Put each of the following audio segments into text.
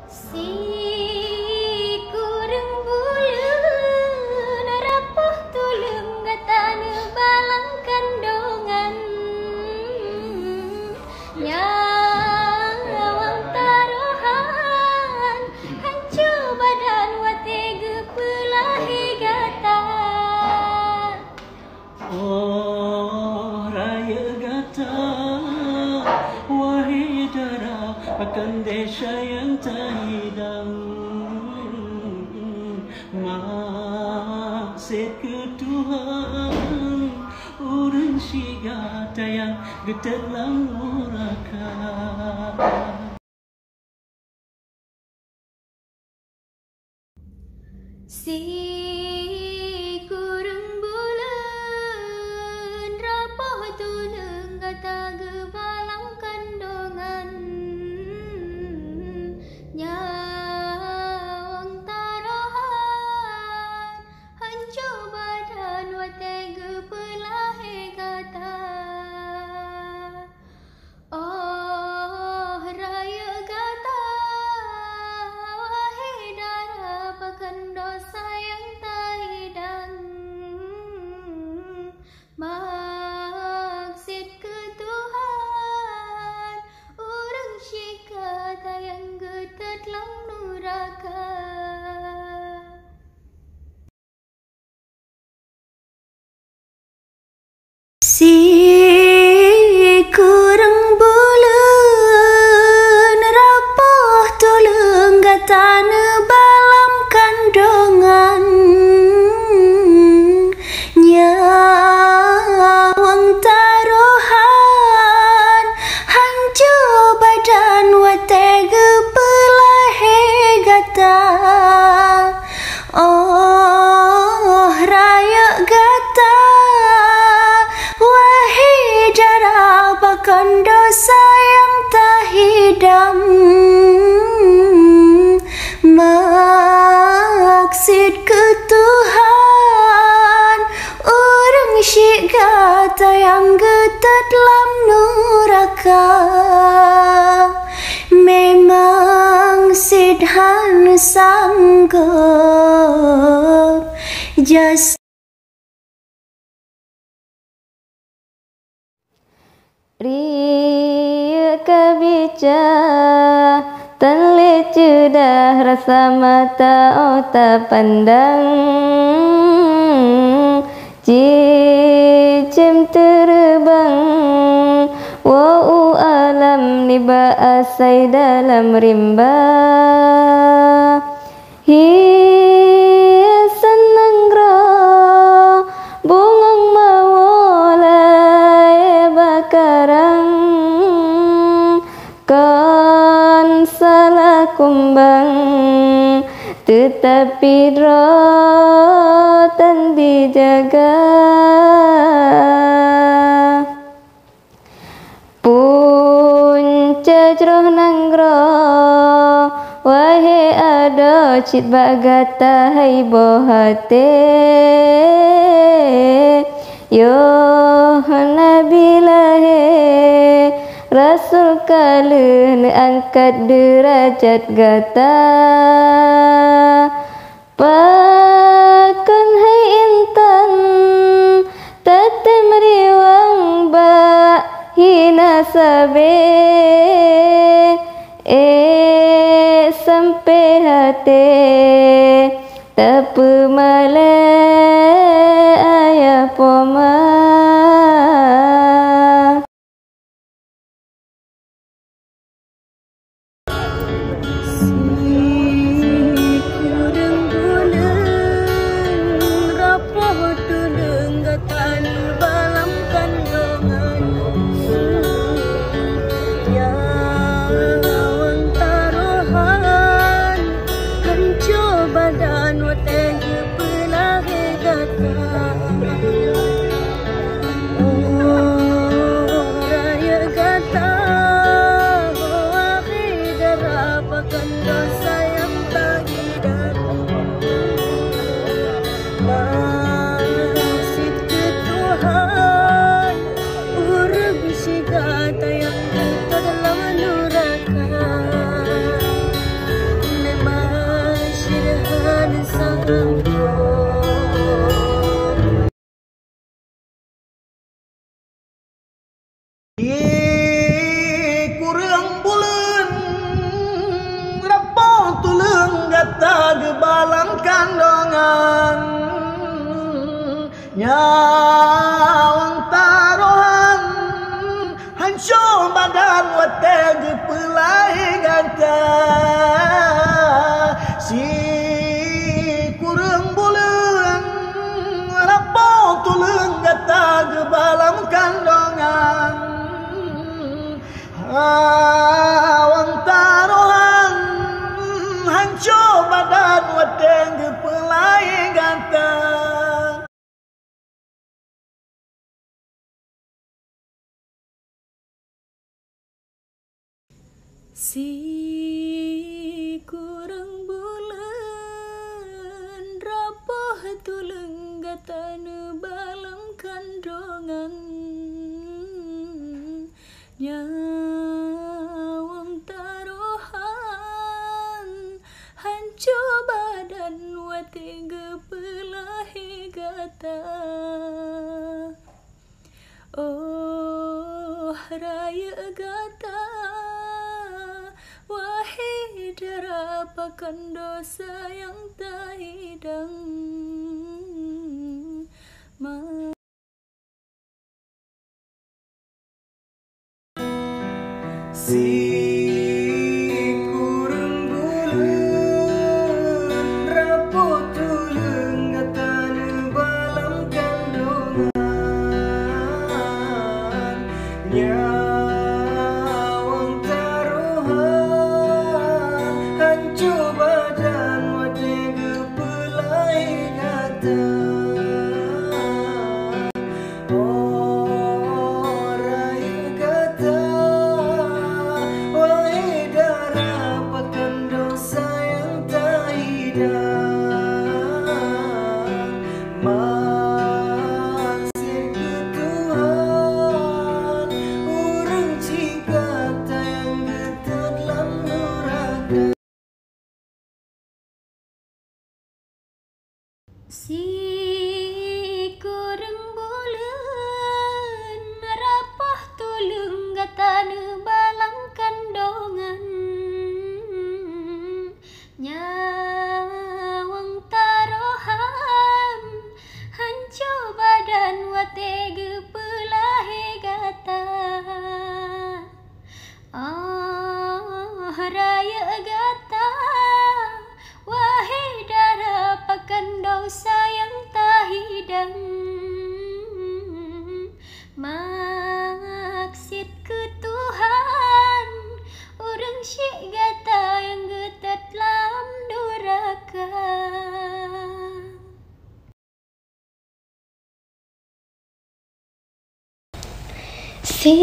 Si kurang bulan rapuh tulung gatana balang kandungan nyawang taruhan hancur badan watega pelahi gata. Oh raya gata wahai darah akan desa yang tak hilang. Maksud ke Tuhan orang si gata yang getar languraka. Si kurang bulan rapuh tulung gataga balang kandungan nyawang taruhan hancur badan watega pelahi gata. Oh raya gata wahai darah pakan dosa yang tak hidang. Maksud ke Tuhan orang syikat yang getat lang nuraka. Si kurang bulan rapuh tulung gatana balam kandungan nyawang taruhan hancur badan watega pelahi gata. Oh raya gata wahai darah bahkan dosa yang tak hidam. Maksud ke Tuhan orang syik gata yang getat dalam nuraka. Memang sidhan sanggup just Ria kebica tan lecu dah rasa mata otak pandang cicim terbang wa'u alam niba asai dalam rimba hiasan nanggra bungang mawalai bakarang kan salah kumbang tetapi rotan dijaga punca jroh nanggro wahai ada cit bagata hai bohate yo nabi lahe rasul kalun angkat derajat gata pakan hai intan tatem riwang ba hina sabe sampai hati tapi malai ayah poma. Kurang bulan Rapo tulung gata gebalang kandongan Nyawang taruhan Hancur badan wate gepelai gata Si kurang bulan Rapo tulung gata gebalang kandongan Awang taruhan hancur badan wadeng gepelai ganteng Si kurang bulan rapoh tulung gatanu balam kandongan Nyawang taruhan hancur badan wate gepelahi gata Oh raya gata Wahai darapakan dosa yang tak hidang Si kurang bulan rapo tulung gatanu balam kandongan Nyawang taruhan hancur badan wate gepelai gata Si kurang bulan rapoh tulung gatanu balam kandongan Nyawang taruhan hancur badan wate gepelahi gata Oh raya gata Wahai darapakan dosa yang tak hidang Maksud ke Tuhan Orang syik gata yang getat dalam duraka Si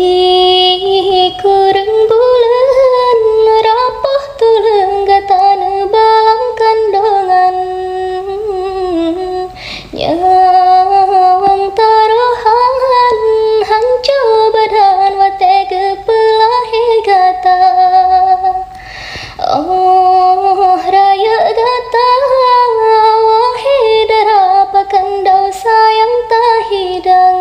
kurang bulan rapoh tulung gatanu balam kandongan Nyawang taruhan hancur badan wate gepelahi gata Oh raya gata wahai darapakan dosa yang tak hidang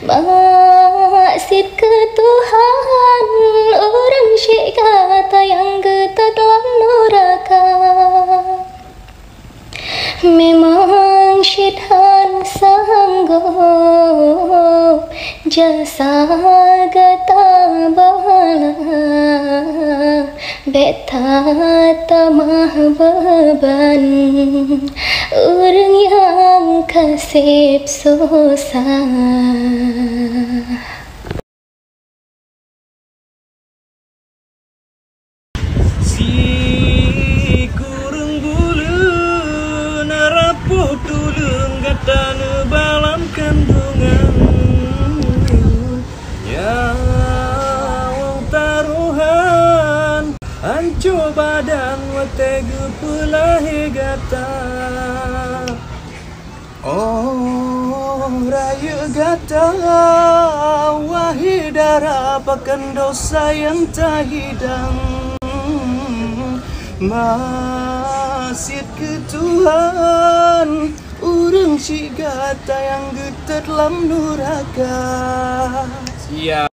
Maksud ke Tuhan orang syik kata yang getat dalam neraka Memang syaitan sanggup jasa gata bala Beta tamah beban orang yang kasih susah Si kurang bulan rapuh tulung gatanu balam kandungan Nyawang taruhan hancur badan wate gepelahi gata Oh raya gata wahai darapakan dosa yang tak hidang ke Tuhan, urang si gata yang getet lam nuraka. Iya.